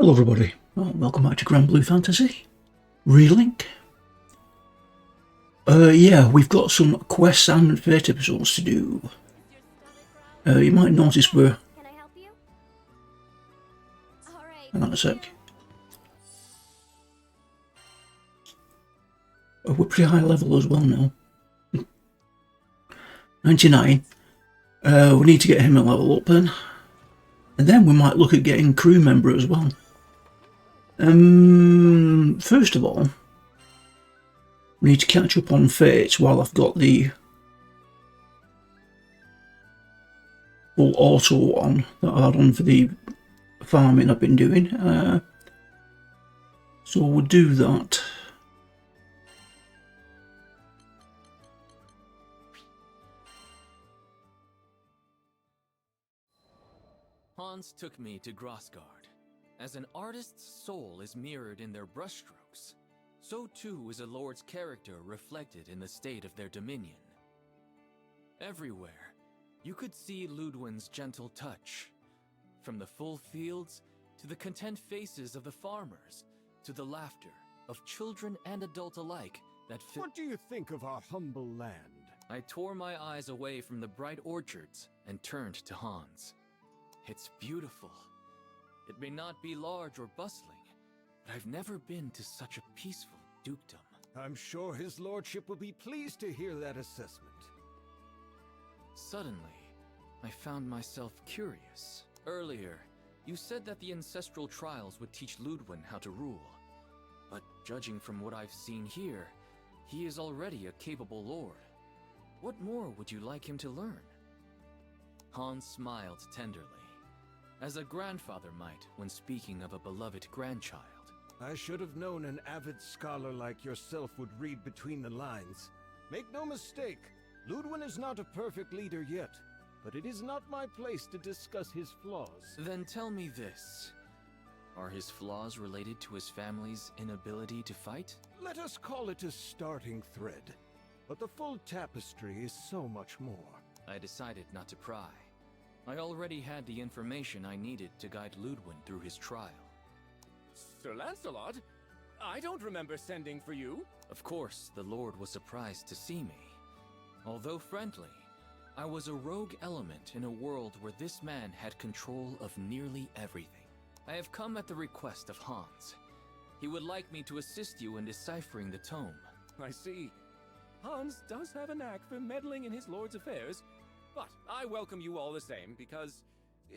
Hello everybody, welcome back to Granblue Fantasy. Relink. Yeah, we've got some quests and fate episodes to do. You might notice we're... Can I help you? All right. Hang on a sec. We're pretty high level as well now. 99. We need to get him a level up then. And then we might look at getting crew member as well. First of all, we need to catch up on fates while I've got the full auto on that I had on for the farming I've been doing. So we'll do that. Hans took me to Grossgard. As an artist's soul is mirrored in their brushstrokes, so too is a lord's character reflected in the state of their dominion. Everywhere, you could see Ludwin's gentle touch. From the full fields, to the content faces of the farmers, to the laughter of children and adult alike that What do you think of our humble land? I tore my eyes away from the bright orchards and turned to Hans. It's beautiful. It may not be large or bustling, but I've never been to such a peaceful dukedom. I'm sure his lordship will be pleased to hear that assessment. Suddenly, I found myself curious. Earlier, you said that the ancestral trials would teach Ludwin how to rule. But judging from what I've seen here, he is already a capable lord. What more would you like him to learn? Hans smiled tenderly, as a grandfather might when speaking of a beloved grandchild. I should have known an avid scholar like yourself would read between the lines. Make no mistake, Ludwin is not a perfect leader yet, but it is not my place to discuss his flaws. Then tell me this. Are his flaws related to his family's inability to fight? Let us call it a starting thread, but the full tapestry is so much more. I decided not to pry. I already had the information I needed to guide Ludwin through his trial. Sir Lancelot? I don't remember sending for you. Of course, the Lord was surprised to see me. Although friendly, I was a rogue element in a world where this man had control of nearly everything. I have come at the request of Hans. He would like me to assist you in deciphering the tome. I see. Hans does have a knack for meddling in his lord's affairs, but I welcome you all the same because,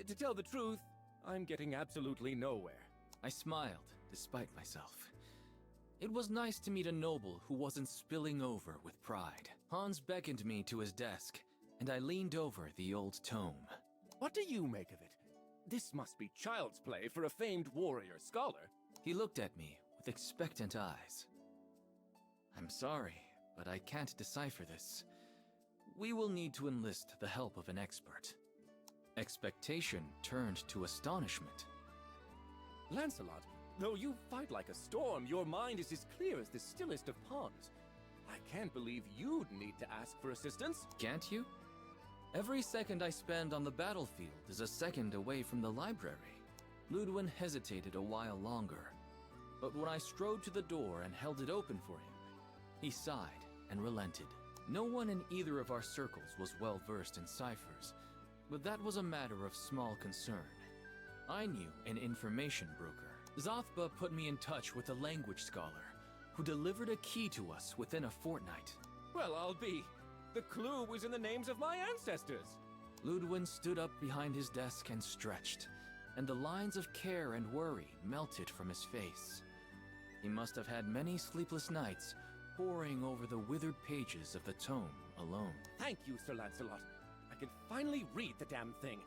to tell the truth, I'm getting absolutely nowhere. I smiled, despite myself. It was nice to meet a noble who wasn't spilling over with pride. Hans beckoned me to his desk, and I leaned over the old tome. What do you make of it? This must be child's play for a famed warrior scholar. He looked at me with expectant eyes. I'm sorry, but I can't decipher this. We will need to enlist the help of an expert. Expectation turned to astonishment. Lancelot, though you fight like a storm, your mind is as clear as the stillest of ponds. I can't believe you'd need to ask for assistance. Can't you? Every second I spend on the battlefield is a second away from the library. Ludwin hesitated a while longer, but when I strode to the door and held it open for him, he sighed and relented. No one in either of our circles was well versed in ciphers, but that was a matter of small concern. I knew an information broker. Zothba put me in touch with a language scholar who delivered a key to us within a fortnight. Well, I'll be. The clue was in the names of my ancestors. Ludwin stood up behind his desk and stretched, and the lines of care and worry melted from his face. He must have had many sleepless nights, poring over the withered pages of the tome alone. Thank you, Sir Lancelot. I can finally read the damn thing.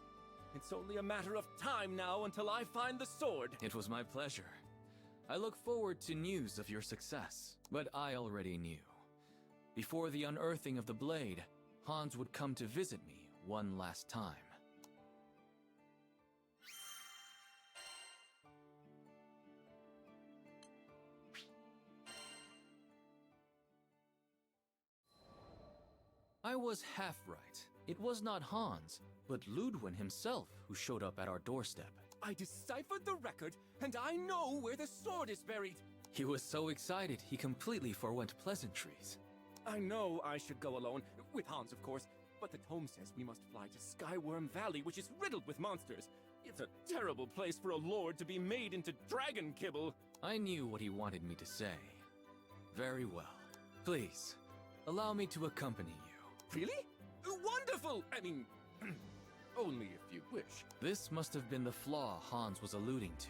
It's only a matter of time now until I find the sword. It was my pleasure. I look forward to news of your success, but I already knew. Before the unearthing of the blade, Hans would come to visit me one last time. I was half right. It was not Hans, but Ludwin himself who showed up at our doorstep. I deciphered the record, and I know where the sword is buried. He was so excited, he completely forwent pleasantries. I know I should go alone, with Hans, of course, but the tome says we must fly to Skyworm Valley, which is riddled with monsters. It's a terrible place for a lord to be made into dragon kibble. I knew what he wanted me to say. Very well. Please, allow me to accompany you. Really? Wonderful! I mean, only if you wish. This must have been the flaw Hans was alluding to.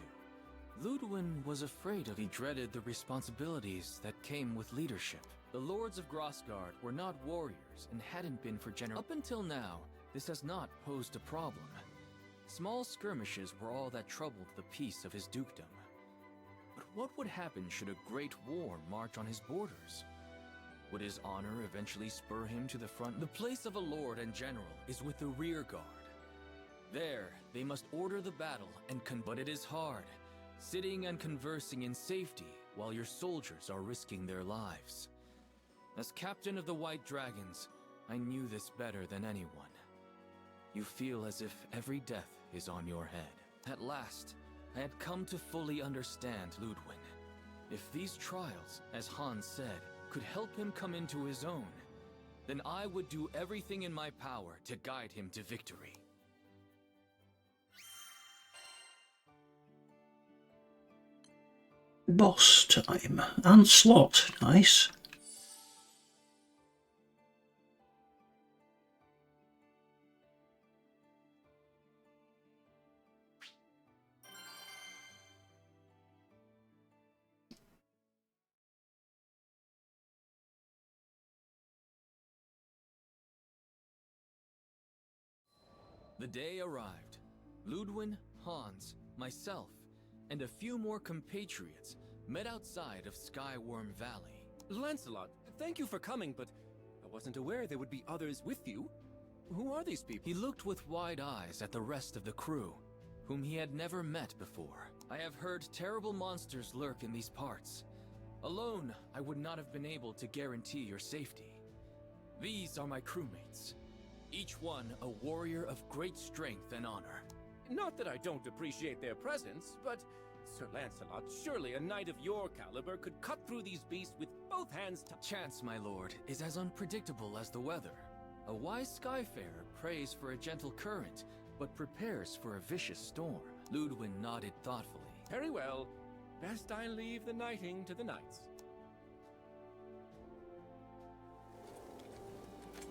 Ludwin was afraid of. He dreaded the responsibilities that came with leadership. The Lords of Grossgard were not warriors and hadn't been for Up until now, this has not posed a problem. Small skirmishes were all that troubled the peace of his dukedom. But what would happen should a great war march on his borders? Would his honor eventually spur him to the front? The place of a lord and general is with the rear guard. There, they must order the battle but it is hard, sitting and conversing in safety while your soldiers are risking their lives. As captain of the White Dragons, I knew this better than anyone. You feel as if every death is on your head. At last, I had come to fully understand Ludwin. If these trials, as Hans said, could help him come into his own, then I would do everything in my power to guide him to victory. Boss time. And slot. Nice. The day arrived. Ludwin, Hans, myself, and a few more compatriots met outside of Skyworm Valley. Lancelot, thank you for coming, but I wasn't aware there would be others with you. Who are these people? He looked with wide eyes at the rest of the crew, whom he had never met before. I have heard terrible monsters lurk in these parts. Alone, I would not have been able to guarantee your safety. These are my crewmates. Each one a warrior of great strength and honor. Not that I don't appreciate their presence, but Sir Lancelot, surely a knight of your caliber could cut through these beasts with both hands. Chance, my lord, is as unpredictable as the weather. A wise skyfarer prays for a gentle current, but prepares for a vicious storm. Ludwin nodded thoughtfully. Very well. Best I leave the knighting to the knights.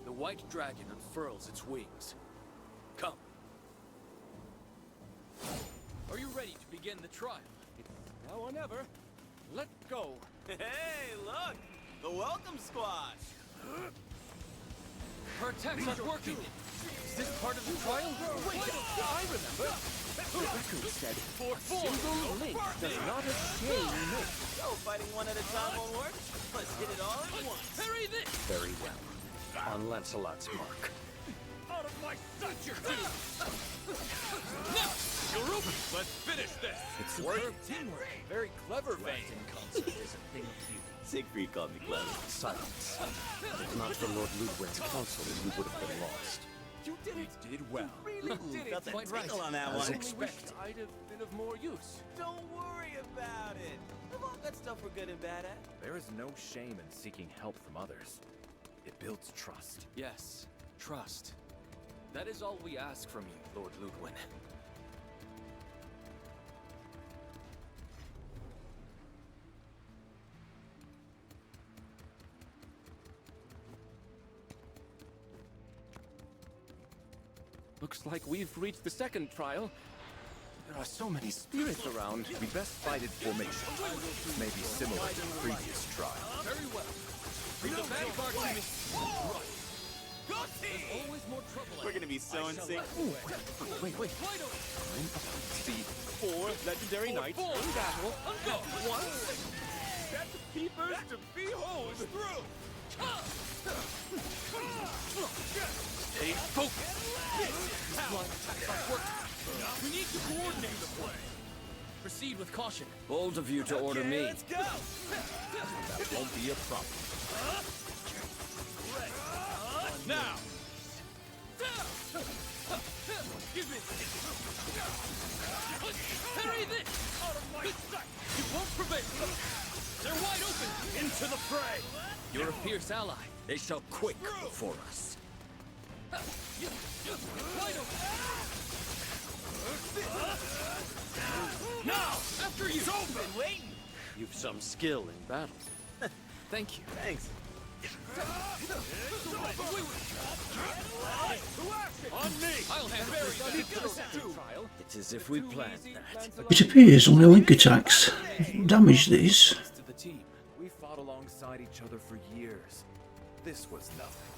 The white dragon unfurls its wings. Come. Are you ready to begin the trial? Now or never. Let go. Hey, look! The welcome squad! Her attacks aren't working! Is this part of the trial? Wait, I remember. The record said, For single link does not exchange miss. So fighting one at a time won't work? Let's hit it all at once! Parry this! Very well. On Lancelot's mark. Out of my sight, you Now! You're open! Let's finish this! It's Superb teamwork! Very clever, Vane! Siegfried called me clever. Silence. If not for Lord Ludwin's counsel, we would have been lost. You did it! Did well. Really did it! Felt that Quite right. tickle on that As one. expected. I'd have been of more use. Don't worry about it. We've all got stuff we're good and bad at. There is no shame in seeking help from others. It builds trust. Yes, trust. That is all we ask from you, Lord Ludwin. Looks like we've reached the second trial. There are so many spirits around. We best fight in formation. This may be similar to the previous trial. Very well. Bring the vanguard to me. Go team! Always more trouble. We're gonna be so in sync. Wait. I'm about to see 4 legendary knights in battle at once. Set keepers to behold. Stay focused. One attack not working. We need to coordinate the play. Proceed with caution. Bold of you to order me. Let's go! That won't be a problem. Now. Give me. Into the fray! You're a fierce ally. They shall quake before us. Now! After you! Been waiting. You've some skill in battle. Thank you. Thanks. On me! I'll handle this. Trial. It's as if we planned that. It appears on Relink attacks damage these. To the team. We fought alongside each other for years. This was nothing.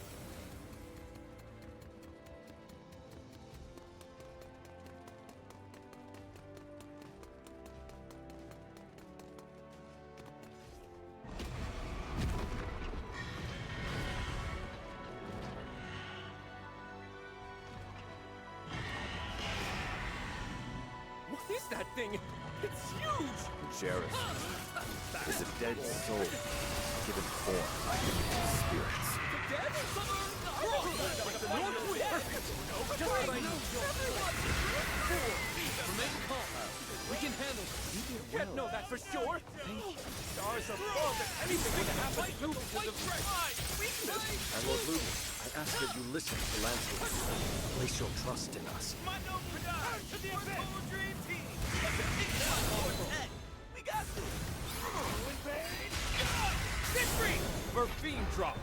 What is that thing? It's huge! Jareth is a dead soul given form by spirits. We can handle it. Can't know that for sure. Stars above, if anything would happen, flew because of weakness. And Lord Ludwig, I ask that you listen to Lancelot. Place your trust in us. To the event. Dream team. We got this. Victory! For Fiend Drop.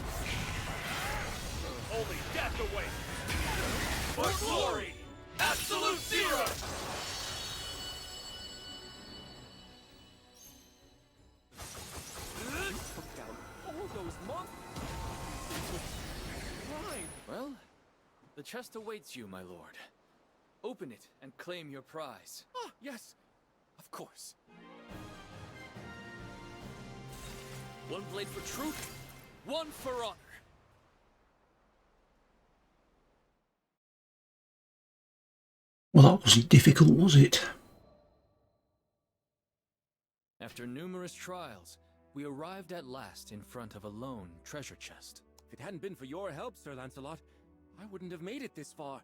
Only death awaits. For glory! Absolute zero! Took down all those monsters. Fine. Well, the chest awaits you, my lord. Open it and claim your prize. Ah, yes. Of course. One blade for truth, one for honor. Well, that wasn't difficult, was it? After numerous trials, we arrived at last in front of a lone treasure chest. If it hadn't been for your help, Sir Lancelot, I wouldn't have made it this far.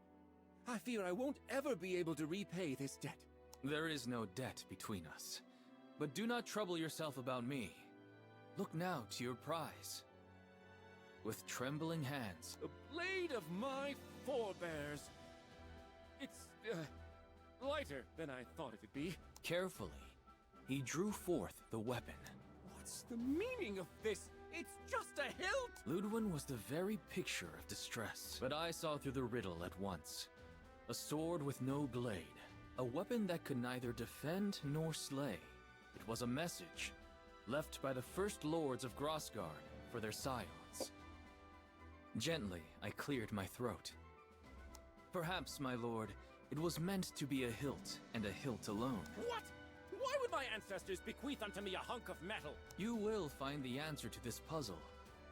I fear I won't ever be able to repay this debt. There is no debt between us. But do not trouble yourself about me. Look now to your prize. With trembling hands, The blade of my forebears. It's, lighter than I thought it would be. carefully, he drew forth the weapon. What's the meaning of this? It's just a hilt! Ludwin was the very picture of distress, but I saw through the riddle at once. A sword with no blade, a weapon that could neither defend nor slay. It was a message, left by the first lords of Grossgard for their scions. Gently, I cleared my throat. Perhaps, my lord, it was meant to be a hilt, and a hilt alone. What? Why would my ancestors bequeath unto me a hunk of metal? You will find the answer to this puzzle,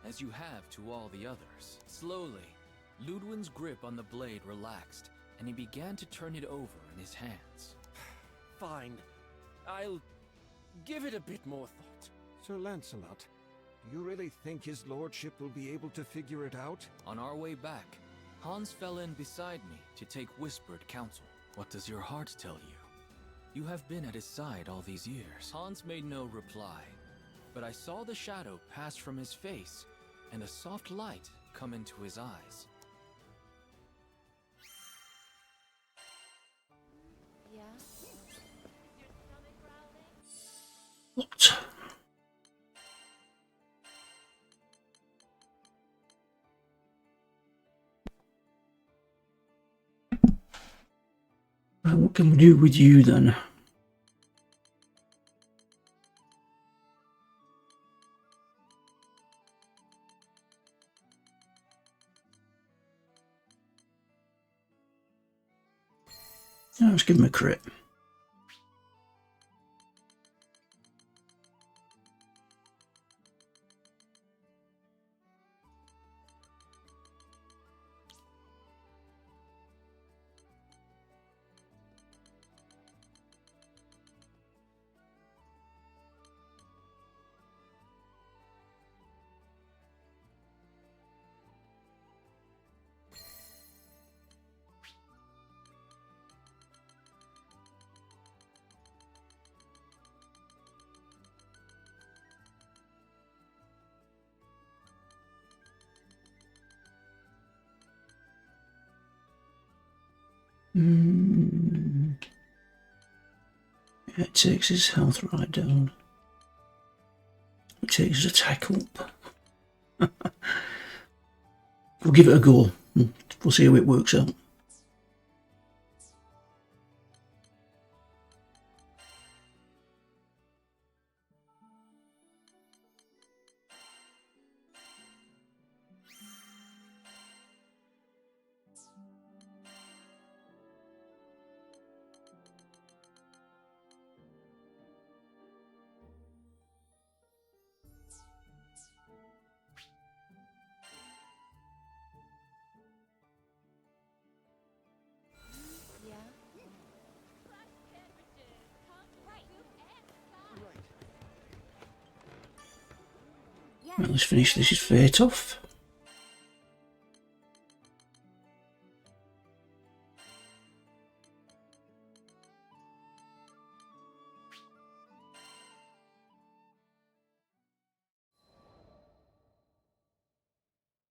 as you have to all the others. Slowly, Ludwin's grip on the blade relaxed, and he began to turn it over in his hands. Fine. I'll give it a bit more thought. Sir Lancelot, do you really think his lordship will be able to figure it out? On our way back, Hans fell in beside me to take whispered counsel. What does your heart tell you? You have been at his side all these years. Hans made no reply, but I saw the shadow pass from his face and a soft light come into his eyes. Yeah? What? What can we do with you then? Yeah, let's give him a crit. It takes his health right down. It takes his attack up. We'll give it a go. We'll see how it works out. Yeah. Right, let's finish this. Is Fate off.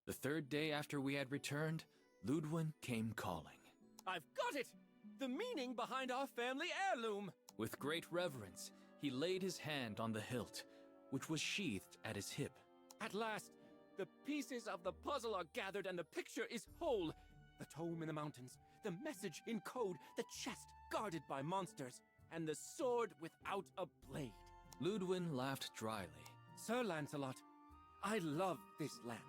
The third day after we had returned, Ludwin came calling. I've got it! The meaning behind our family heirloom! With great reverence, he laid his hand on the hilt, which was sheathed at his hip. At last, the pieces of the puzzle are gathered and the picture is whole. The tome in the mountains, the message in code, the chest guarded by monsters, and the sword without a blade. Ludwin laughed dryly. Sir Lancelot, I love this land,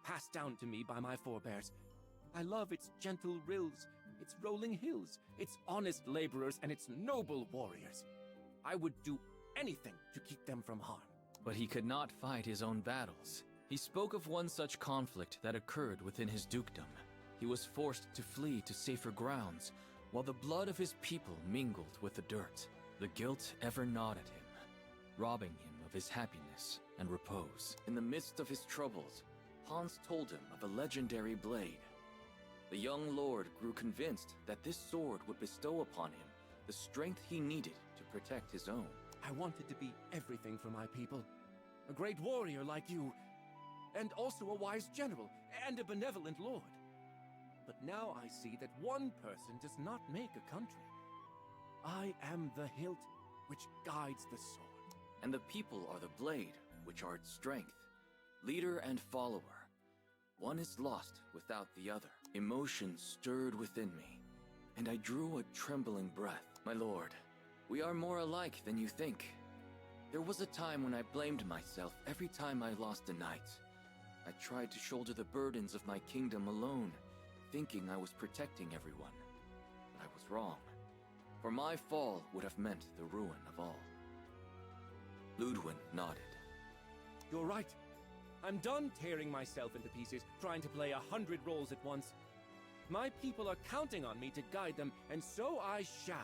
passed down to me by my forebears. I love its gentle rills, its rolling hills, its honest laborers, and its noble warriors. I would do anything to keep them from harm. But he could not fight his own battles. He spoke of one such conflict that occurred within his dukedom. He was forced to flee to safer grounds, while the blood of his people mingled with the dirt. The guilt ever gnawed at him, robbing him of his happiness and repose. In the midst of his troubles, Hans told him of a legendary blade. The young lord grew convinced that this sword would bestow upon him the strength he needed to protect his own. I wanted to be everything for my people. A great warrior like you, and also a wise general, and a benevolent lord. But now I see that one person does not make a country. I am the hilt which guides the sword. And the people are the blade, which are its strength, leader and follower. One is lost without the other. Emotion stirred within me, and I drew a trembling breath. My lord, we are more alike than you think. There was a time when I blamed myself every time I lost a knight. I tried to shoulder the burdens of my kingdom alone, thinking I was protecting everyone. But I was wrong, for my fall would have meant the ruin of all. Ludwin nodded. You're right. I'm done tearing myself into pieces, trying to play 100 roles at once. My people are counting on me to guide them, and so I shall.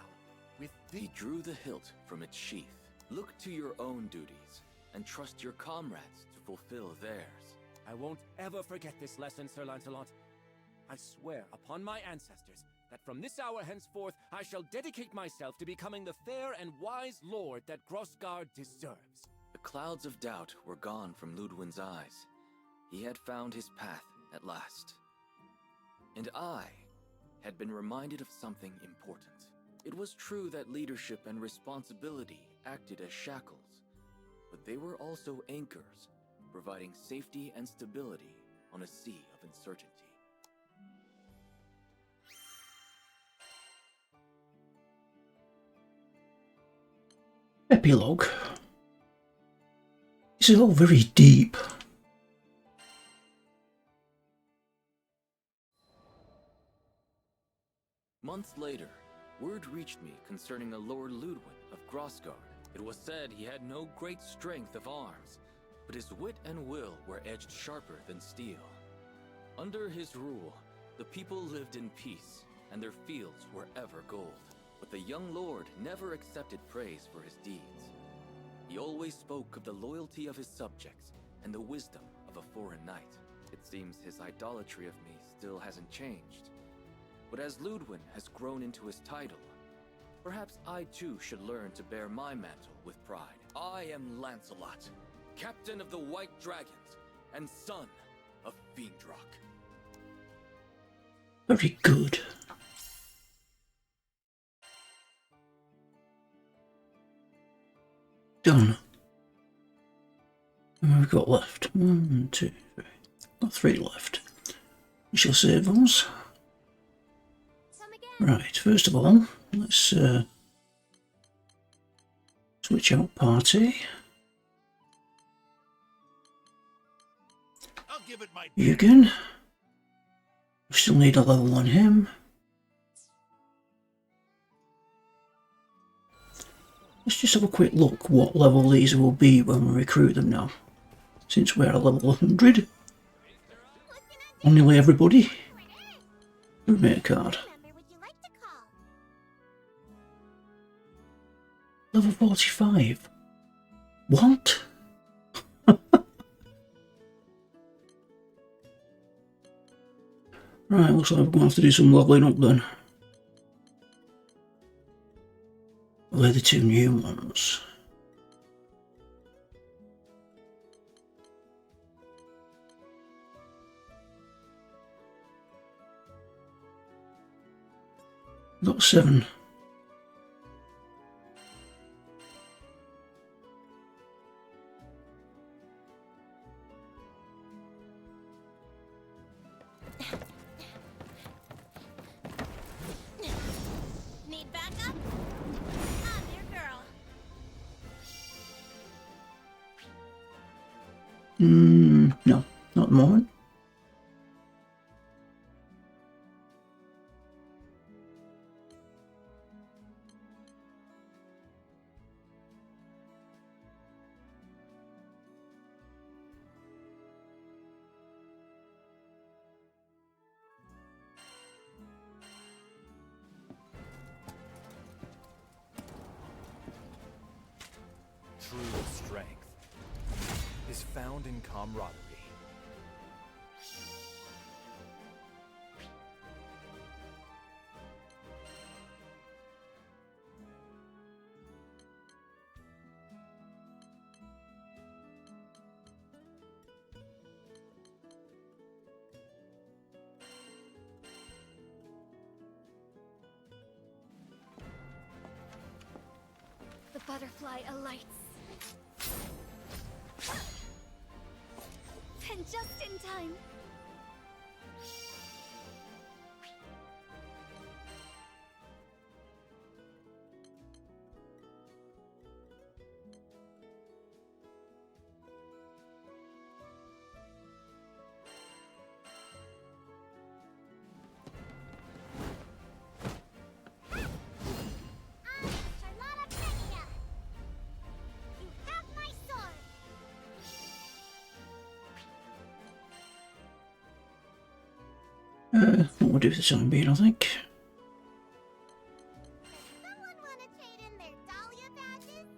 He drew the hilt from its sheath. Look to your own duties, and trust your comrades to fulfill theirs. I won't ever forget this lesson, Sir Lancelot. I swear upon my ancestors that from this hour henceforth I shall dedicate myself to becoming the fair and wise lord that Grossgard deserves. The clouds of doubt were gone from Ludwin's eyes. He had found his path at last. And I had been reminded of something important. It was true that leadership and responsibility acted as shackles, but they were also anchors, providing safety and stability on a sea of uncertainty. Epilogue. This is all very deep. Months later, word reached me concerning a Lord Ludwin of Grossgard. It was said he had no great strength of arms, but his wit and will were edged sharper than steel. Under his rule, the people lived in peace, and their fields were ever gold. But the young lord never accepted praise for his deeds. He always spoke of the loyalty of his subjects and the wisdom of a foreign knight. It seems his idolatry of me still hasn't changed. But as Ludwin has grown into his title, perhaps I too should learn to bear my mantle with pride. I am Lancelot, captain of the White Dragons and son of Fiendrock. Very good. Done. What have we got left? 1, 2, 3. Got 3 left. We shall save those. Come again. Right, first of all, let's switch out party. I'll give it my Yugen. We still need a level on him. Let's just have a quick look what level these will be when we recruit them now. Since we're at level 100. On nearly everybody. Roommate card. Remember what you like to call. Level 45. What? Right, looks like we're going to have to do some leveling up then. Where are the 2 new ones? Got 7. Need backup? I'm your girl. No, not at the moment. True strength is found in camaraderie. The butterfly alights. And just in time. What we'll do for the time being, I think. Someone want to trade in their Dahlia badges?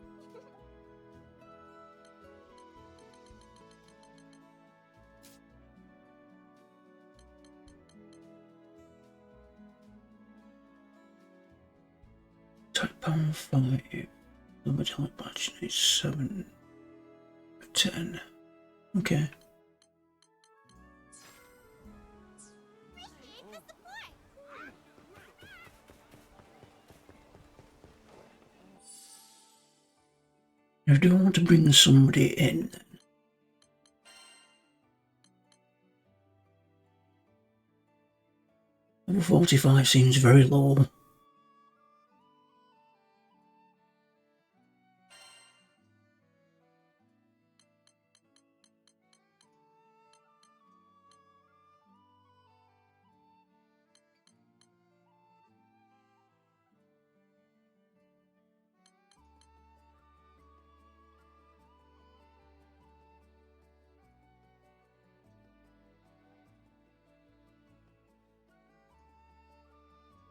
Type power 5. The metallic badge needs 7. 10. Okay. Appreciate the support. Now, do I want to bring somebody in then? Level 45 seems very low.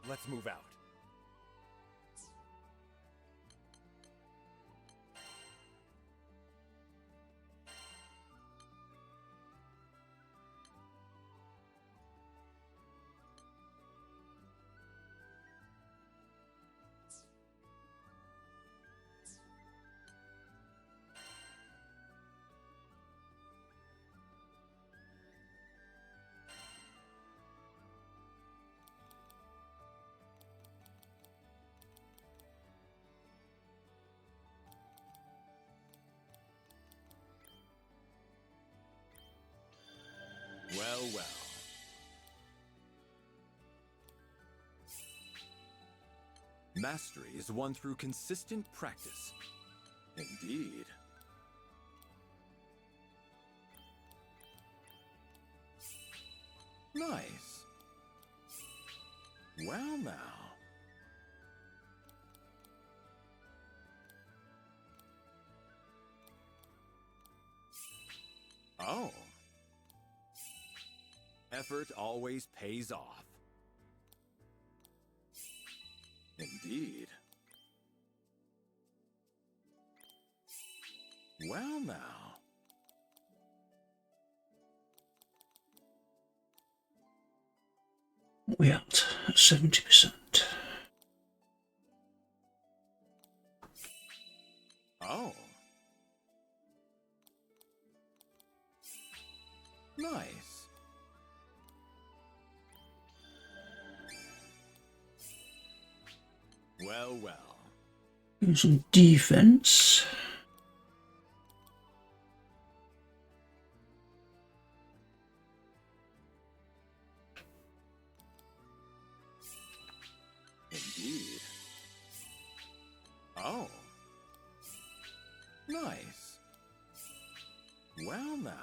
Let's move out. Well, well. Mastery is won through consistent practice. Indeed. Nice. Well, now. Oh. Effort always pays off. Indeed. Well, now. We at 70%. Oh. Nice. Well, well. Do some defense. Indeed. Oh. Nice. Well, now.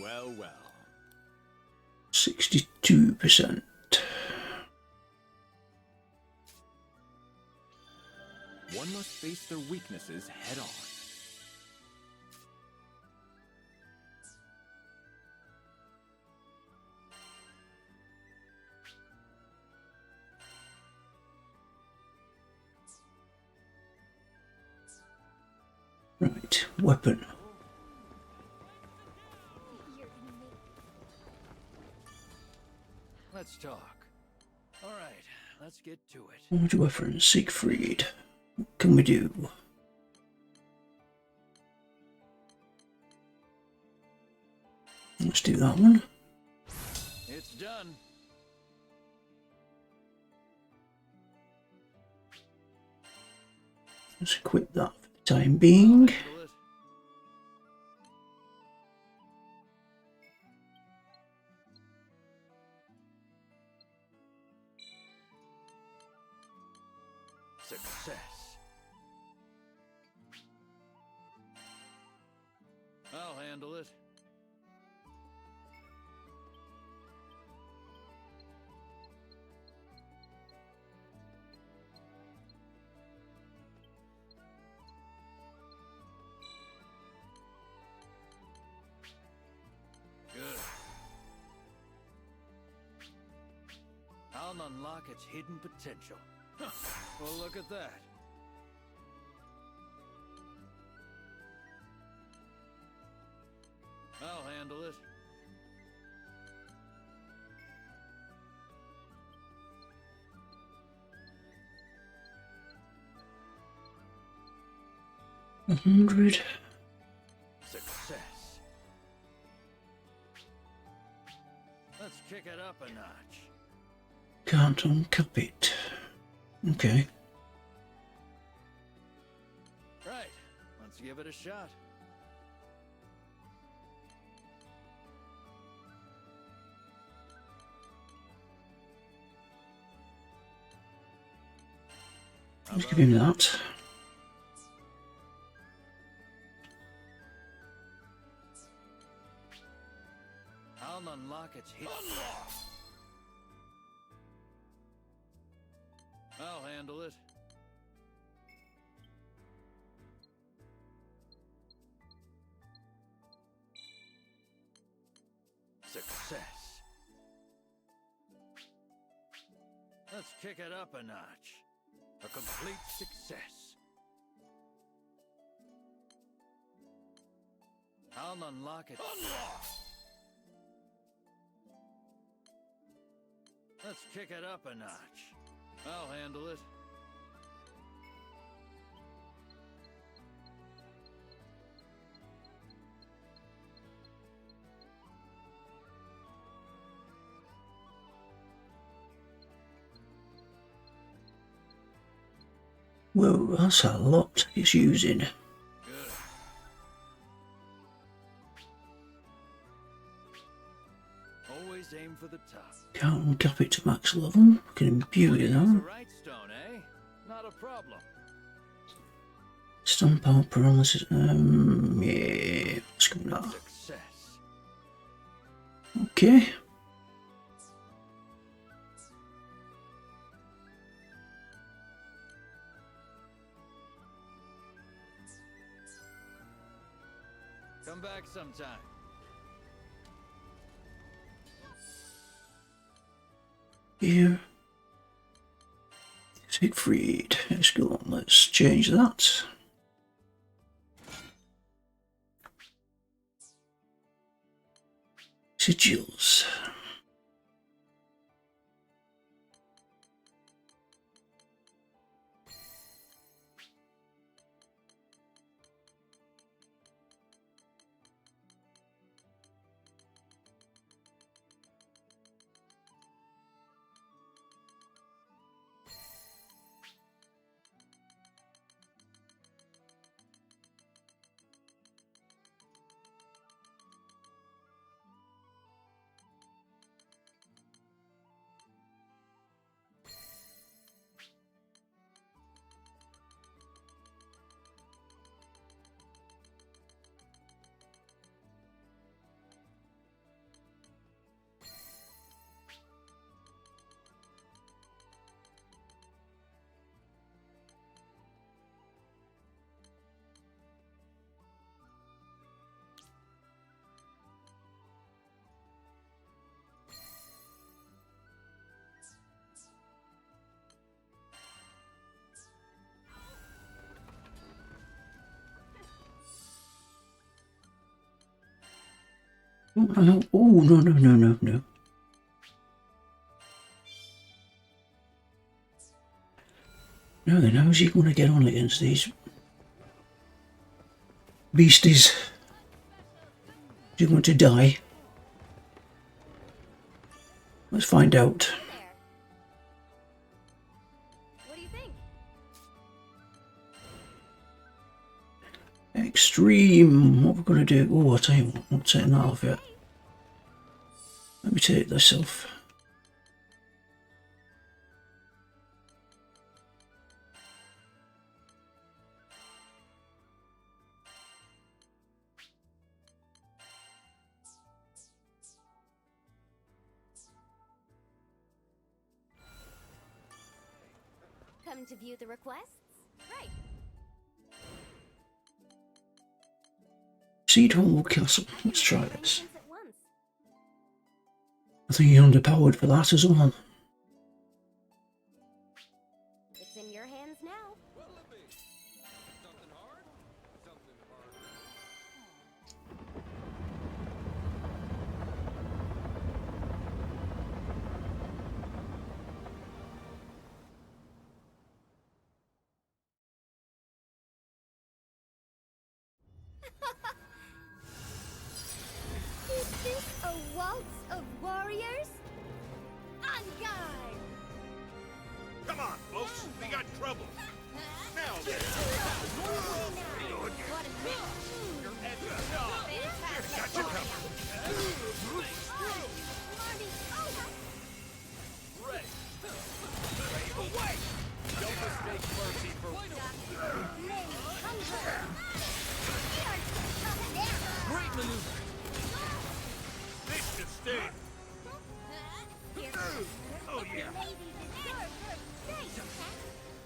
Well, well. 62%. One must face their weaknesses head on. Right, weapon. You're gonna make Let's talk. All right, let's get to it. What weapon? Siegfried. What can we do? Let's do that one. It's done. Let's equip that for the time being. Handle it. Success. I'll handle it. Good. I'll unlock its hidden potential. Huh. Well, look at that. I'll handle it. $100. Success. Let's kick it up a notch. Can't uncap it. Okay. Right. Let's give it a shot. Let's give him that. I'll unlock its hidden. I'll handle it. Success. Let's kick it up a notch. A complete success. I'll unlock it. Let's kick it up a notch. I'll handle it. Whoa, that's a lot he's using. Good. Always aim for the top. Can't uncap it to max level. We can imbue it Use though. the right stone, eh? Not a problem. Stamp out paralysis. Yeah. Let's go with that. Success. Okay. Come back sometime. Here. Siegfried. Let's go on. Let's change that. Sigils. Oh, no, no, no, no, no. No, then how's he going to get on against these beasties? Is he going to die? Let's find out. There. What do you think? Extreme. What we're going to do? Oh, I'll tell you what. I'm not taking that off yet. Let me take this off. Come to view the requests? Right. Seed Hollow Castle. Let's try this. Arrangements at once. I think you're underpowered for that as well. It's in your hands now. Is this a waltz of warriors? On guard! Come on, folks. We got trouble. Now then. What a Gotcha covered. Don't mistake mercy for great maneuver. This should stay. Oh, yeah.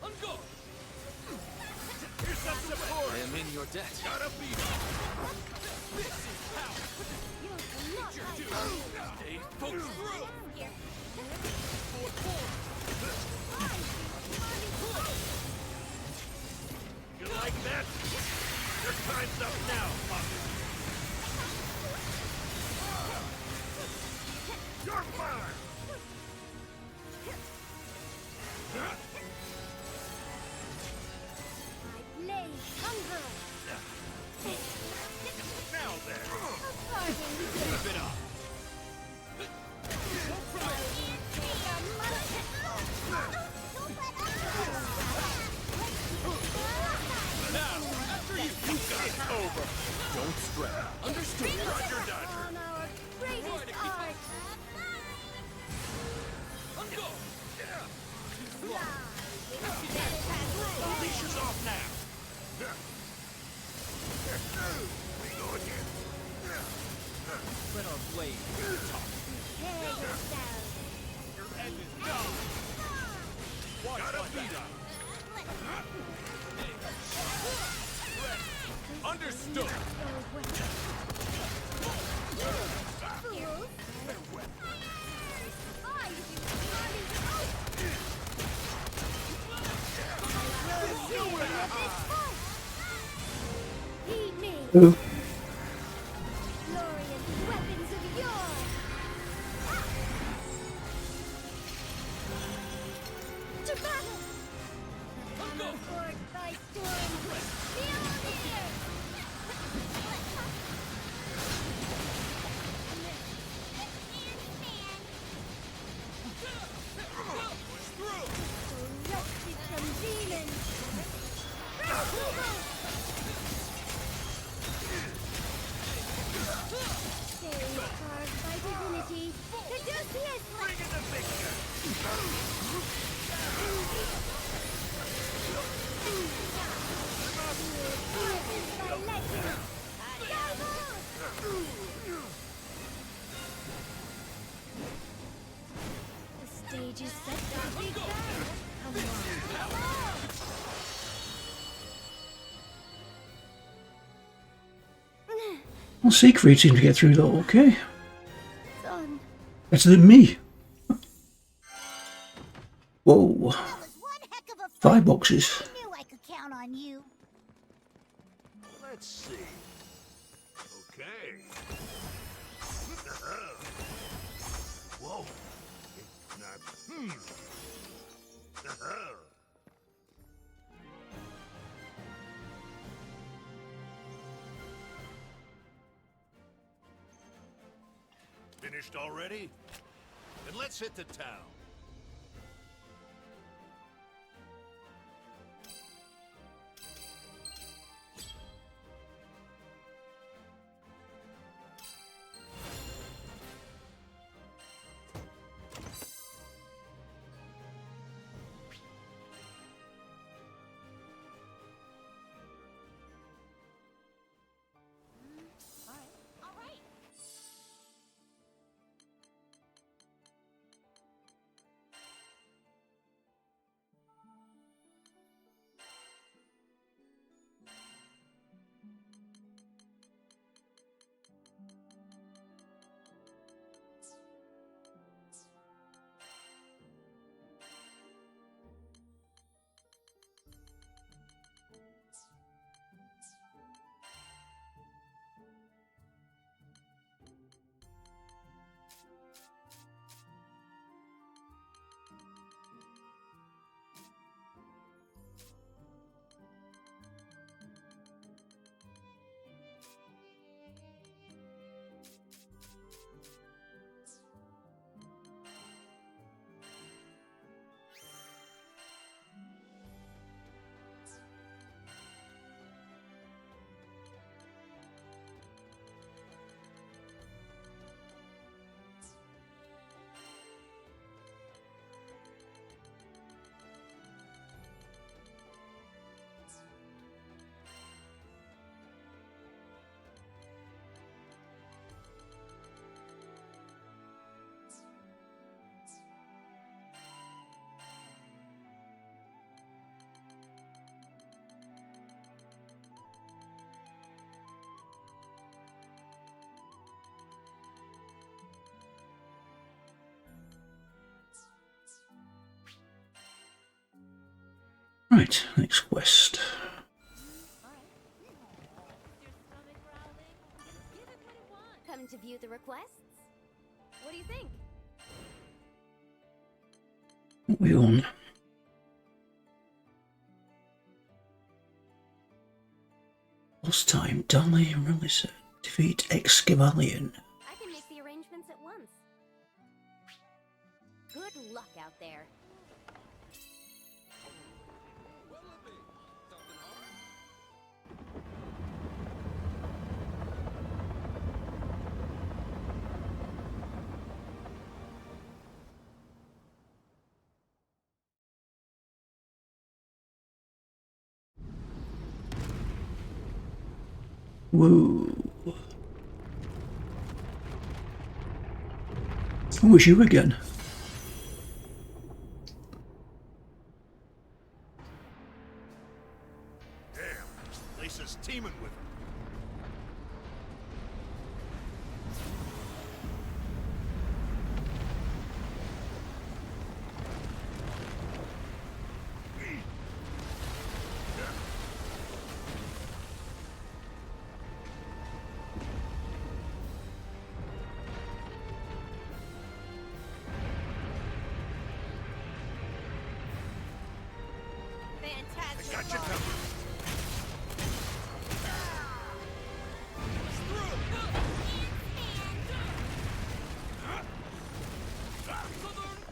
On guard. Here's some support. I am in your debt. Gotta beat it. Stay focused. You like that? Your time's up now, Papa. You're mine. Now then. Keep it up. Don't stress. Understood. Roger, Dodger. On our greatest art. blade. Prepare yourselves. Your end is done. Watch my back. Understood. Ooh. Glorious weapons of yore. To battle! Fort by storm with Mjolnir! Arrested from demons! Carved by divinity, Caduceus! Bring in the picture! By legend! The stage is set for the big battle. Come on. Well, Siegfried seemed to get through that okay. Son. Better than me. Whoa. That was one heck of a fight. 5 boxes. I knew I could count on you. Let's see. Okay. Whoa. It's not. Finished already? Then let's hit the town. All right. Right, next quest. Come to view the requests? What do you think? What we on? Last time, Dali and Relisa defeat Excavalion. I can make the arrangements at once. Good luck out there. Woo. Who was you again? Damn, Lisa's teaming with him. Fantastic. Got you covered.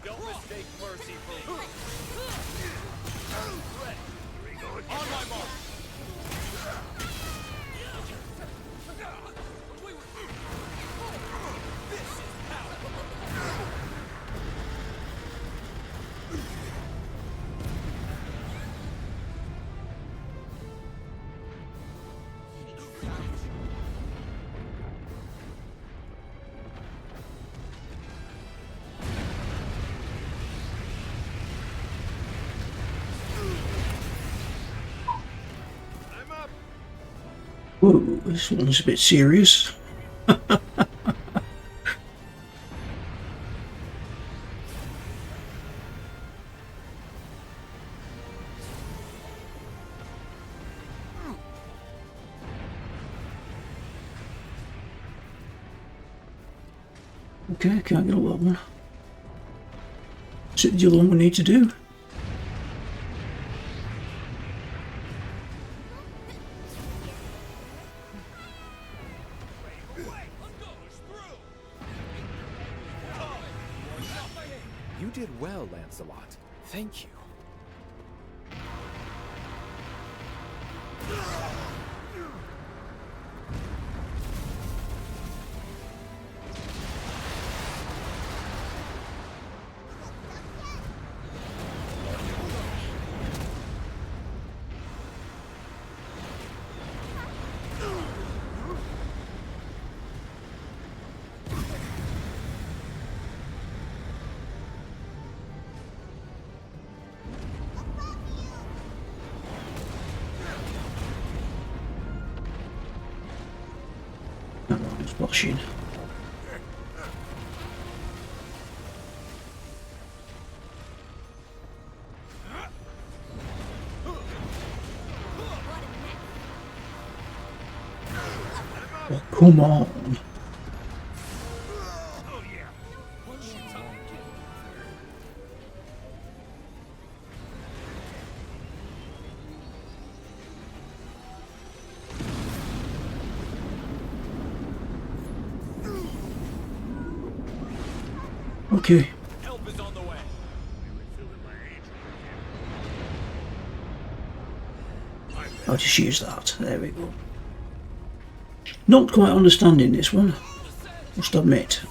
Don't mistake mercy for weakness. On my mark. I'm up. Whoa, this one's a bit serious. Okay, can't get all that one. Is it the other one we need to do? You did well, Lancelot. Thank you. No, it's washing. Oh, come on. Okay, Help is on the way. I'll just use that. There we go. Not quite understanding this one, must admit.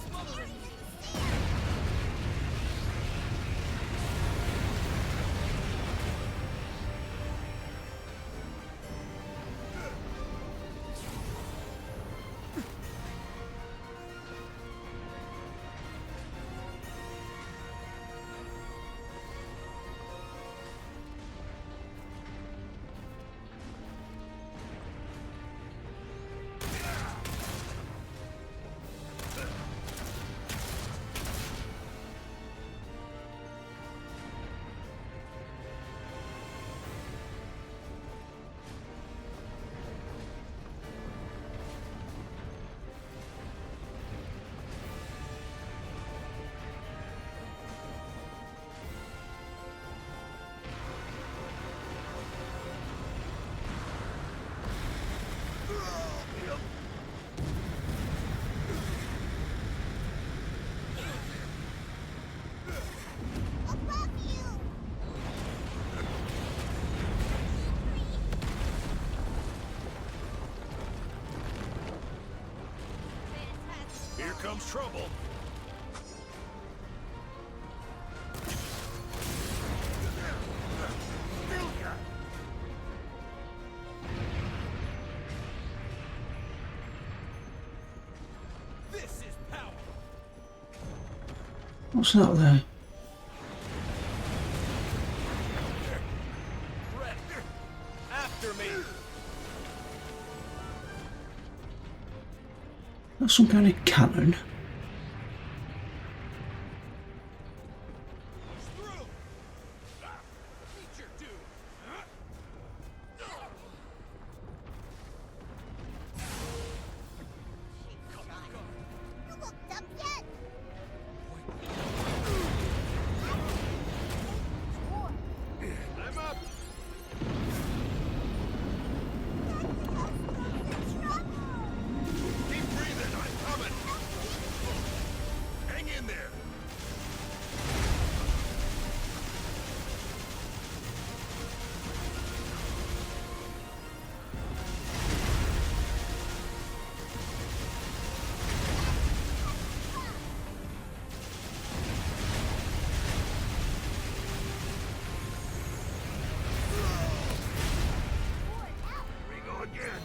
Here comes trouble. This is power. What's that there? After me! That's some kind of cannon. You looked up yet? I'm up! Keep breathing, I'm coming! Hang in there! Here we go again!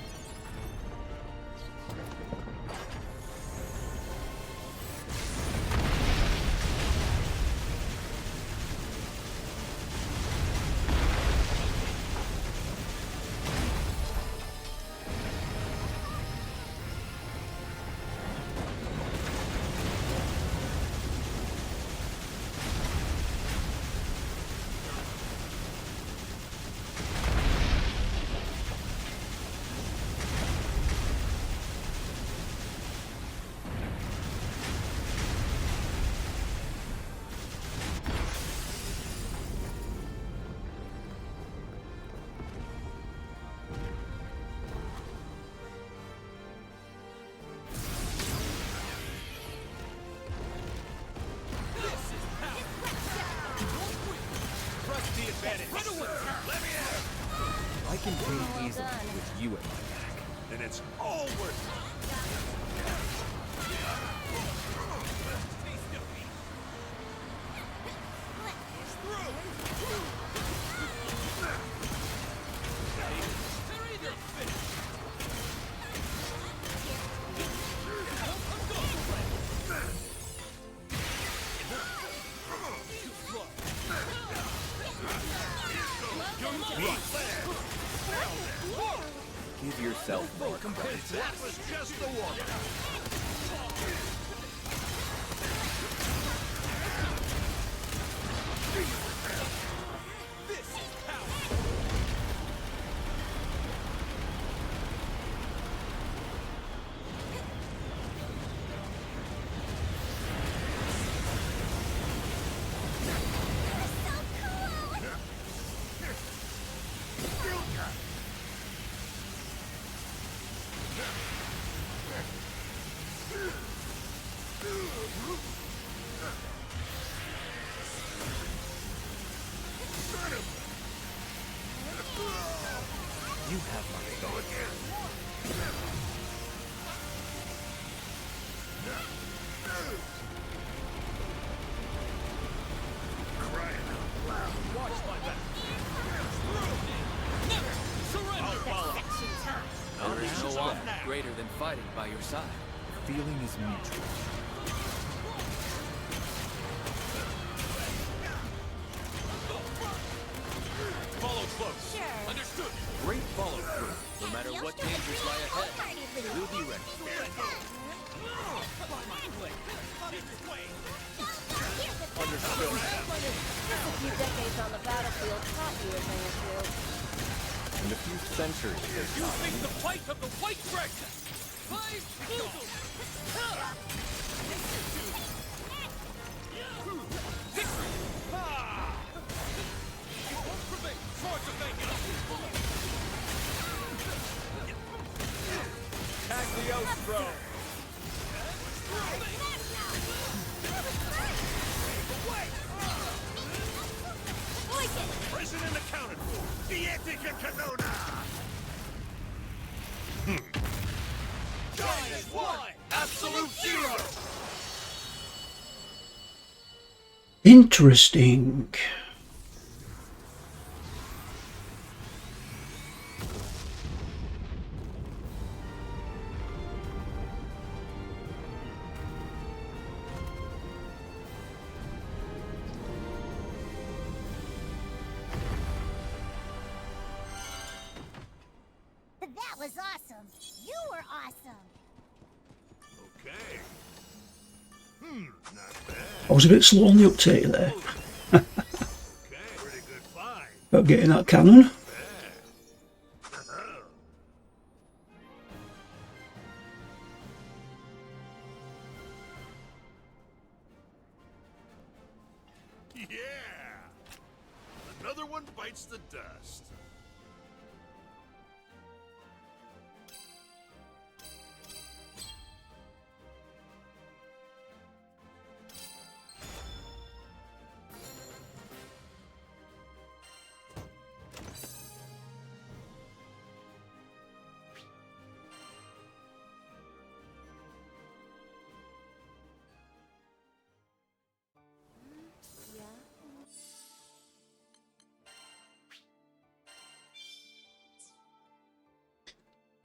Trust the advantage! Let me out! I can pay easily with you at my back. Then it's all worth it! Give yourself more credit. That was just the warm-up! This is power! You have my thought. There is no honor greater than fighting by your side. The feeling is mutual. Follow close! Sure. Understood! Great follow through. No matter what dangers lie ahead, we'll be ready. Understood. A few decades on the battlefield taught you a thing or two. And a few centuries has You taught think me. the fight of the White Dragon! Five, Google! Victory! Ha! You won't prevail! Swords of Vengeance! Cagliostro! Prison and accounted for! Dietica Canona! Giant 1! Absolute 0! Interesting. was awesome. You were awesome. Okay. Not bad. I was a bit slow on the uptake there. Okay, pretty good find. About getting that cannon. Yeah! Another one bites the dust.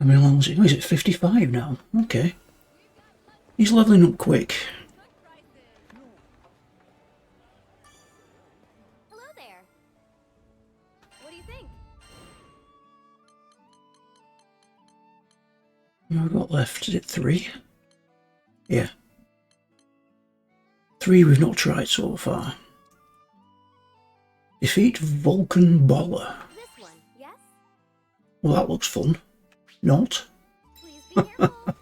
I mean, how long is it? Oh, he's at 55 now. Okay. He's leveling up quick. Hello there. What do you think? What have I got left? Is it 3? Yeah. 3 we've not tried so far. Defeat Vulcan Baller. This one, yes? Well, that looks fun. Not. Please be careful.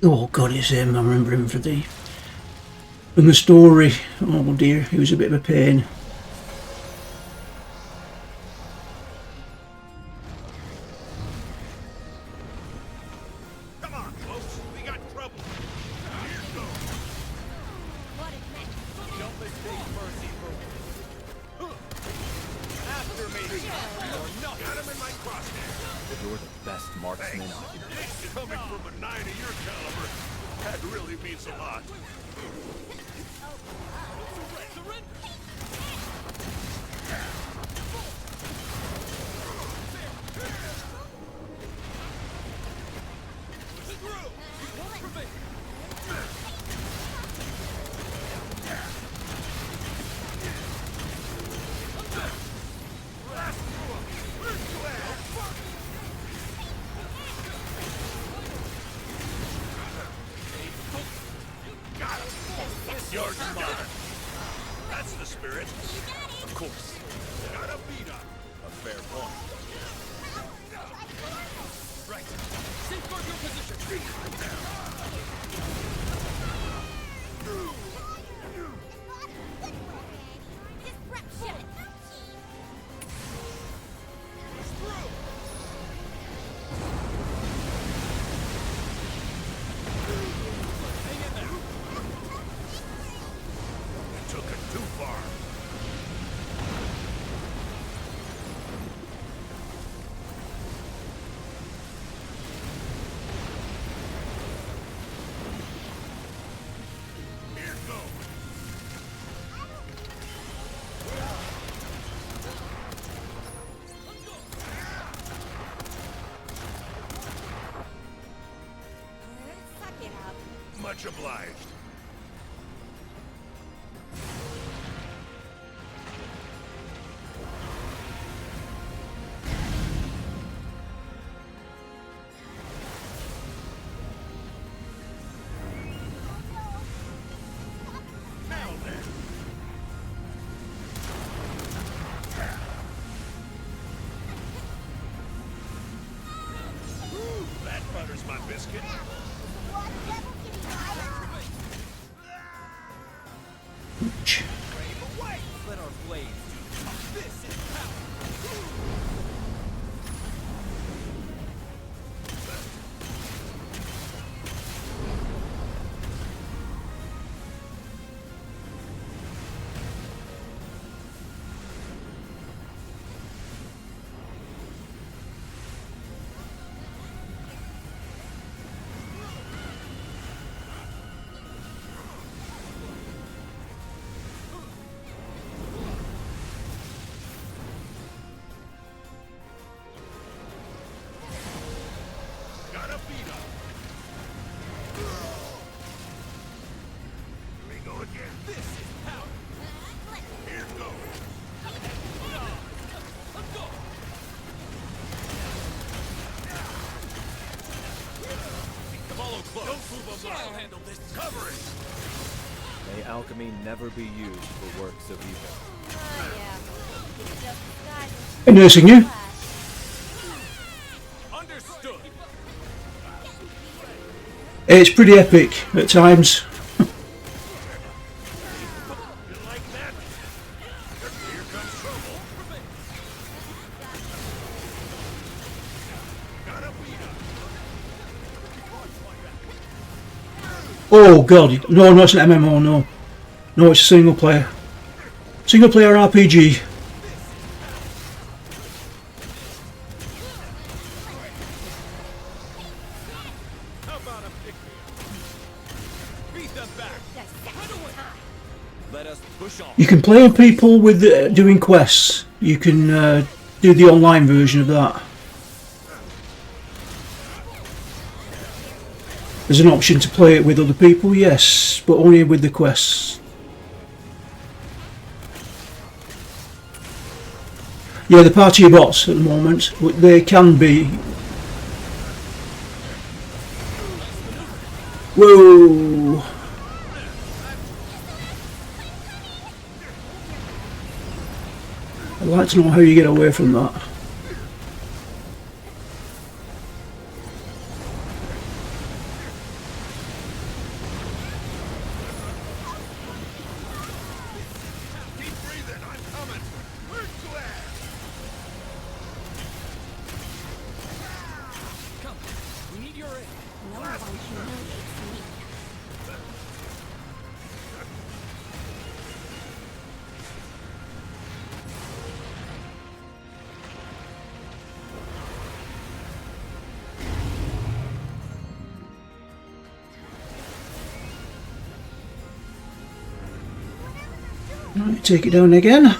Oh god, it's him. I remember him for the... And the story. Oh dear, he was a bit of a pain. Come on, folks. We got trouble. Here goes. What is next? Don't mistake mercy for... After me! Got him in my crosshair. You're the best marksman on here. Coming from a 9 of your caliber, that really means a lot. Yours is mine. That's the spirit. Of course. Gotta beat up. A fair point. Right. Safeguard your position. Disruption. Took it too far. Here goes. Suck it up. Much obliged. Now then. That butters my biscuit. What devil can you hire? Ouch. Let our blades do this is power! handle this. Cover it. May alchemy never be used for works of evil. Yeah. It's just disguised Hey, nursing you. Understood. It's pretty epic at times. You like that? Here comes trouble. Gotta beat him. Oh god, no, it's an MMO, no. No, it's a single player. Single player RPG. How about a pick-me-up? Beat them back. Let us push on. You can play with people with doing quests. You can do the online version of that. There's an option to play it with other people, yes, but only with the quests. Yeah, the party are bots at the moment, but they can be. Whoa! I'd like to know how you get away from that. Keep breathing. I'm coming. Where's Glenn? Come, we need your aid. No one humiliates me. Right, take it down again.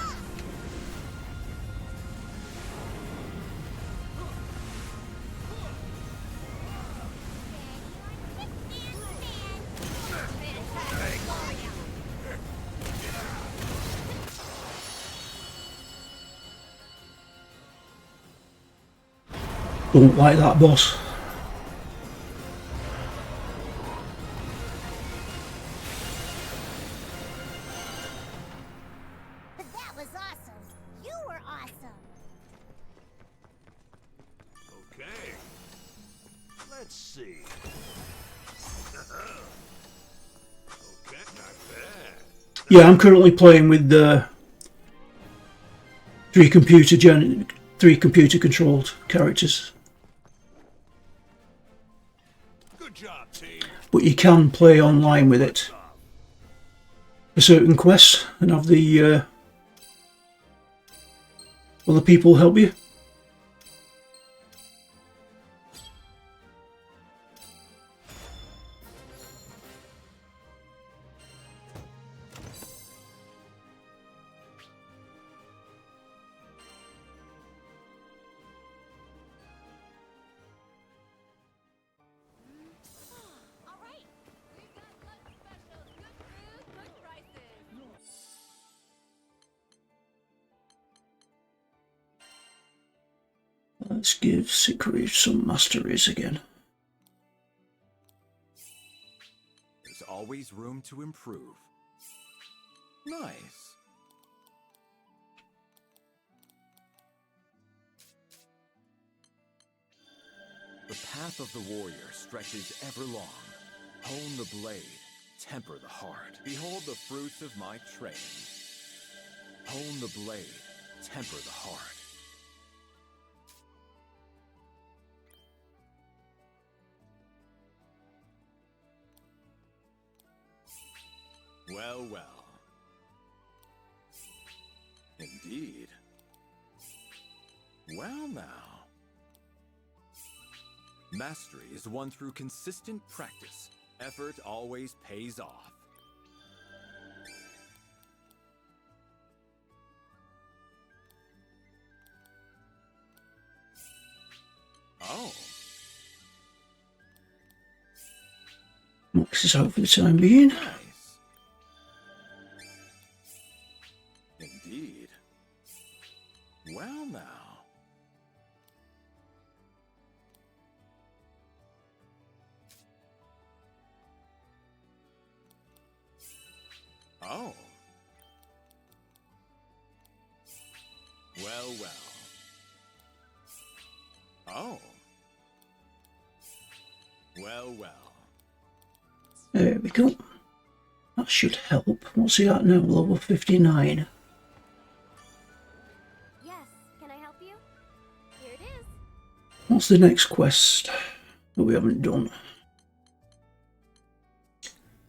Don't like that boss. That was awesome. You were awesome. Okay. Let's see. Okay, not bad. Yeah, I'm currently playing with three computer controlled characters. Good job, team. But you can play online with it for certain quests and have the other people help you. All right. We've got lunch specials. Good food, good prices. Let's give Siegfried some masteries again. There's always room to improve. Nice. The path of the warrior stretches ever long. Hone the blade, temper the heart. Behold the fruits of my training. Hone the blade, temper the heart. Well, well. Indeed. Well now. Mastery is won through consistent practice. Effort always pays off. Oh. Max is out for the time being. Nice. Indeed. Well now. Oh. Well, well. Oh. Well, well. There we go. That should help. What's he at now? Level 59. Yes, can I help you? Here it is. What's the next quest that we haven't done?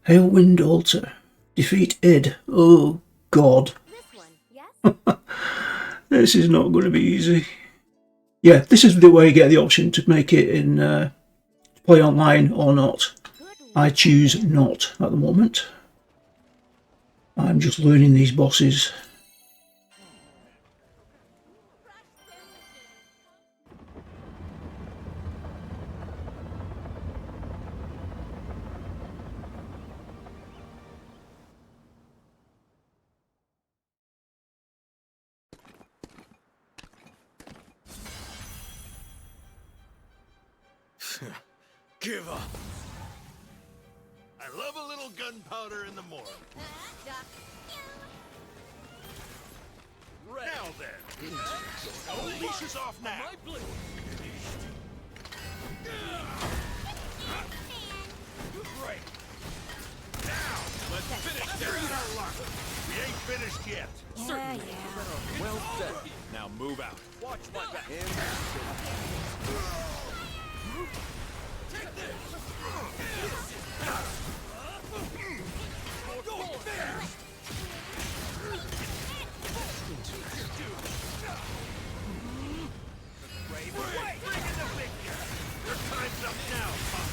Hailwind Altar. Defeat Ed. Oh, God. This one, yes? This is not going to be easy. Yeah, this is the way you get the option to make it in play online or not. I choose not at the moment. I'm just learning these bosses. Give up. I love a little gunpowder in the morning. Now then. No leashes off now. Great. Now, let's finish this. We ain't finished yet. Yeah. Well said. Now move out. Watch my back. Take this. Your time's up now, Pop.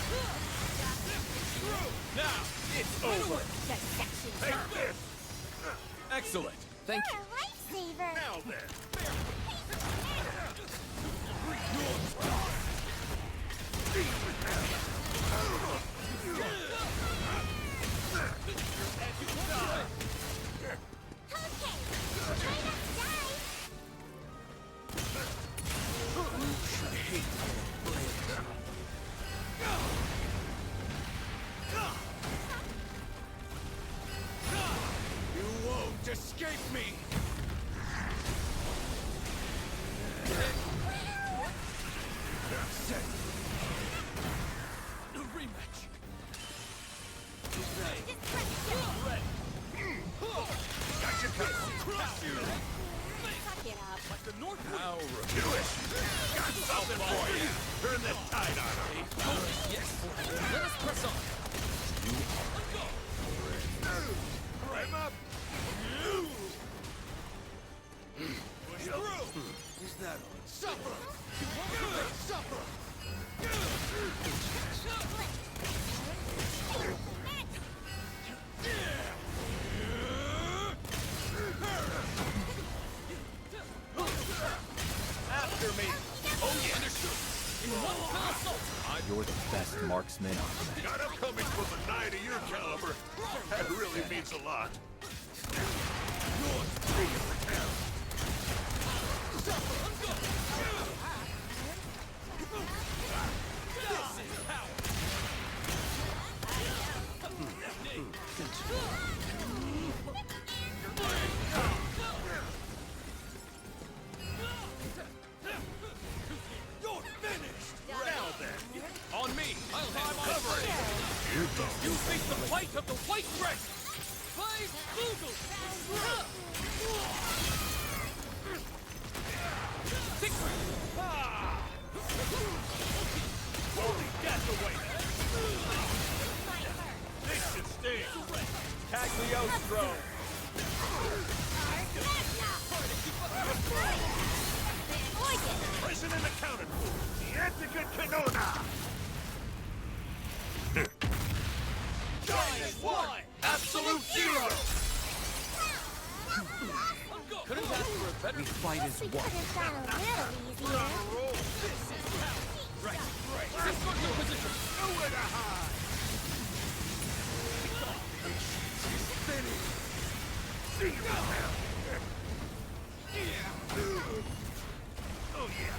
Now, it's over. Take this. Excellent. Thank you. Lifesaver. Now then. You won't escape me. A rematch. Gotcha, crush you. Suck it up. Like the North How Do it. Got something for you. Turn that tide on her. Yes. Let us press on. Climb up. Push through. Is that on? Suffer. Suffer. After me. Oh yeah. You're the best marksman. Got up coming from a knight of your caliber. That really means a lot. You're finished. Now then. On me. I'll have cover it. You face the fight of the white dress. Fight Google. Holy death away. This should sting. Cagliostro. Prison and accounted for. The Anticut Canona. Giant one. Absolute zero. Couldn't ask for a better Fight is We one. could have gone a little easier. right. Escort your position. Nowhere to hide. See you now. Oh yeah.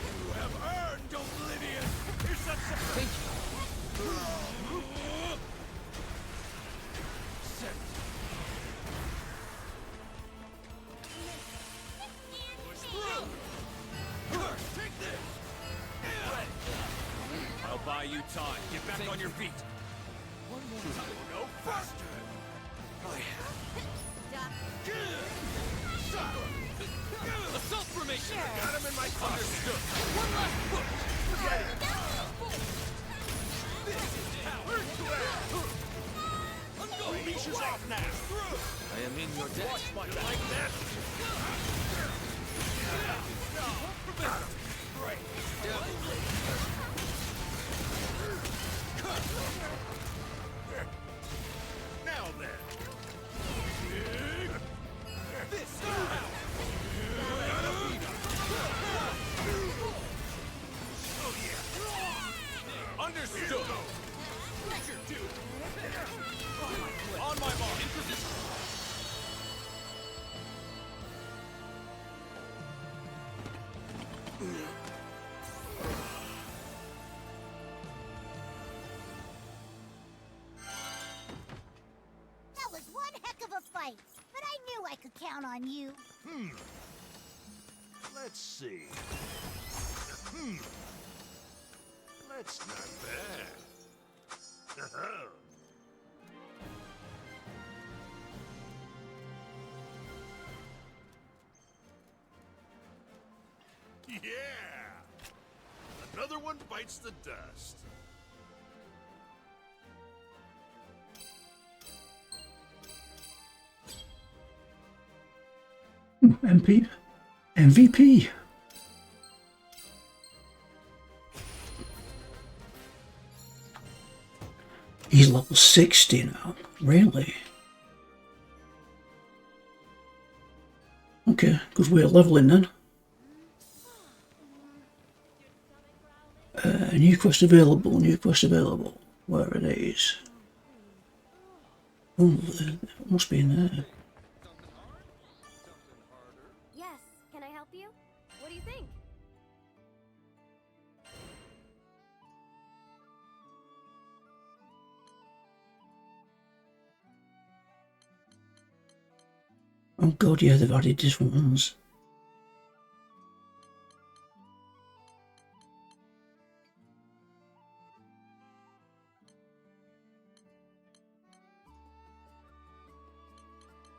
You have earned oblivion. Here's some Thank you. buy you time. Get back on your feet. One more time. Go faster. Assault formation. Got him in my car. Understood. One last push. This is power. Leash is off now. I am in your debt. Watch my like that. Right. Now then. This is power. Oh yeah. Understood. On my mark. In position. That was one heck of a fight, but I knew I could count on you. Let's see. That's not bad. Yeah! Another one bites the dust. MP, MVP. He's level 60 now. Really? Okay, because we're leveling then. New quest available, new quest available. Where it is. Oh, it must be in there. Yes, can I help you? What do you think? Oh god, yeah, they've added different ones.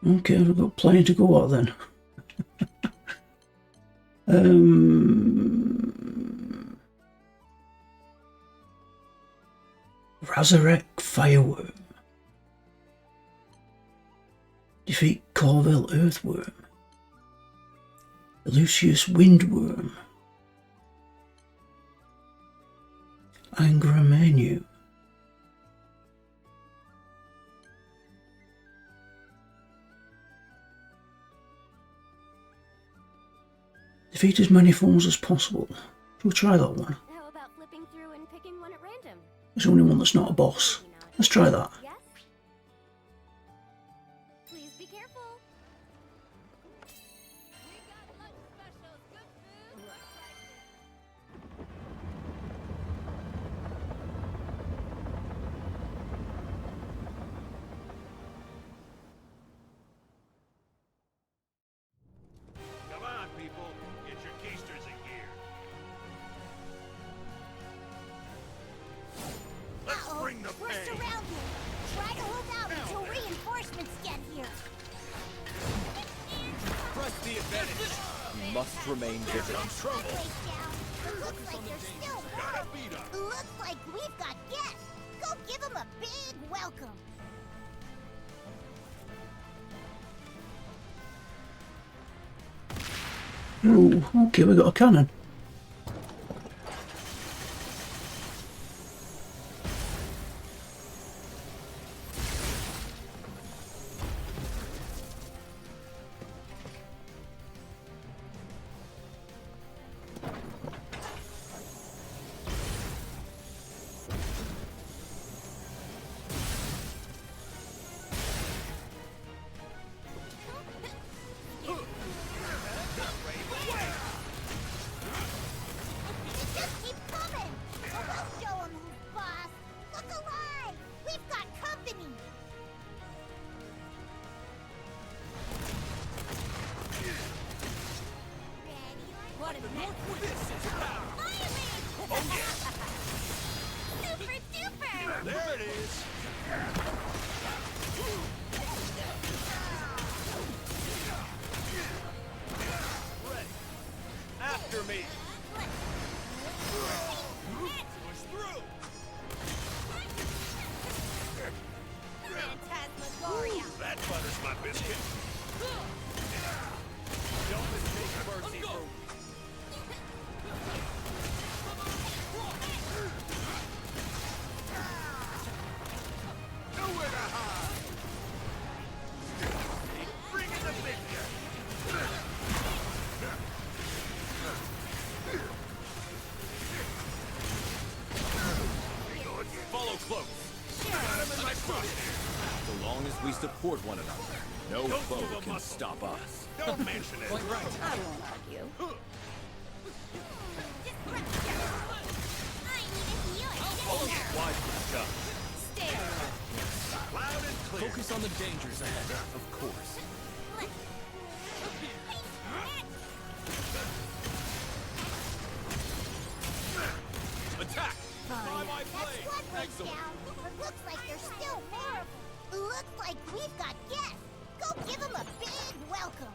Okay, we've got plenty to go out then. Razorek Fireworm. Defeat Corville Earthworm. Lucius Windworm. Angra Menu. Defeat as many forms as possible. We'll try that one. How about flipping through and picking one at random? There's only one that's not a boss. Let's try that. Yes? Please be careful. We got lunch specials, good food, good prices. Come on, people. Get your keisters in gear. Let's bring the We're pain. surrounded. Try to hold out until reinforcements get here. Press the advantage. You must remain vigilant. Break down. It looks like there's still Gotta more. beat up. Looks like we've got guests. Go give them a big welcome. Oh, okay, we got a cannon. We support one another. No foe can stop us. Don't mention it. Quite right. I won't argue. I need a healer. Wide shut. Stay alert. Loud and clear. Focus on the dangers ahead, of course. Attack! Fine. my That blade. squad breaks Excellent. down. But looks like there's still more. Looks like we've got guests. Go give them a big welcome.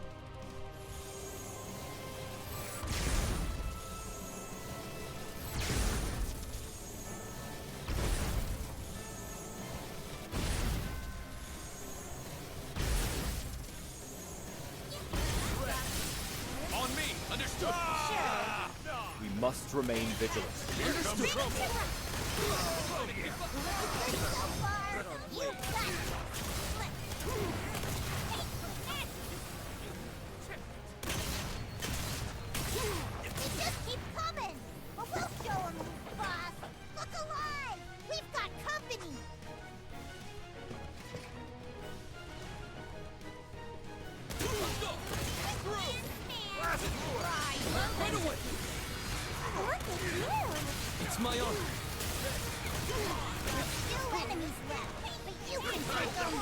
On me. Understood. We must remain vigilant. Here comes trouble. So far, you've got They just keep coming. But we'll show them, boss. Look alive. We've got company. Right away! Look at you. It's my honor. There's still enemies left, but you can take them.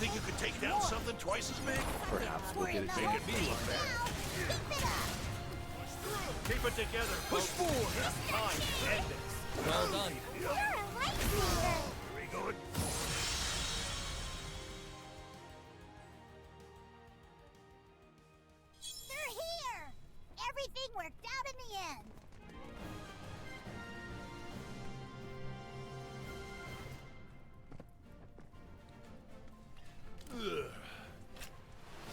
Think you could take down something twice as big? Perhaps we'll get it Worry taken. about it now. Keep it up. Keep it together. Push forward. Time to end this. Well done. You're a lightsaber. Very good. They're here. Everything worked out in the end.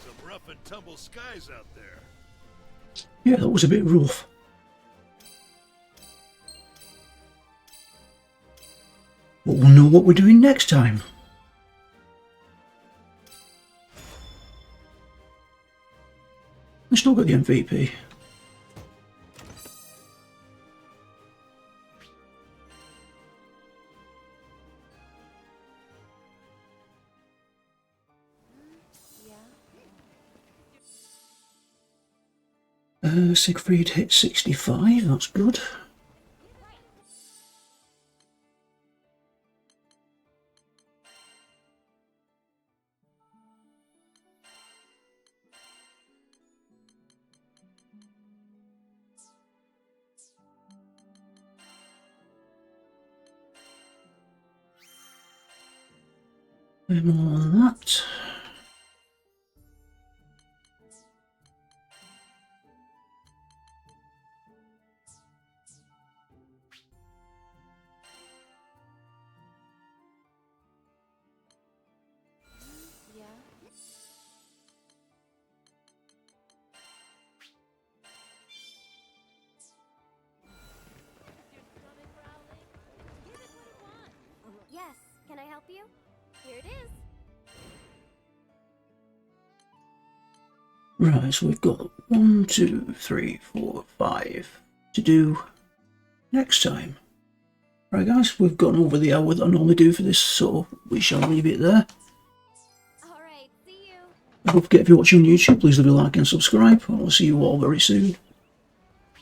Some rough and tumble skies out there. Yeah, that was a bit rough. But we'll know what we're doing next time. We still got the MVP. Siegfried hit 65, that's good. More on that. Yes, can I help you? Here it is. Right, so we've got 1, 2, 3, 4, 5 to do next time. Right guys, we've gone over the hour that I normally do for this, so we shall leave it there. Alright, see you. Don't forget, if you're watching on YouTube, please leave a like and subscribe. I'll see you all very soon.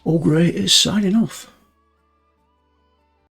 Olgrey is signing off.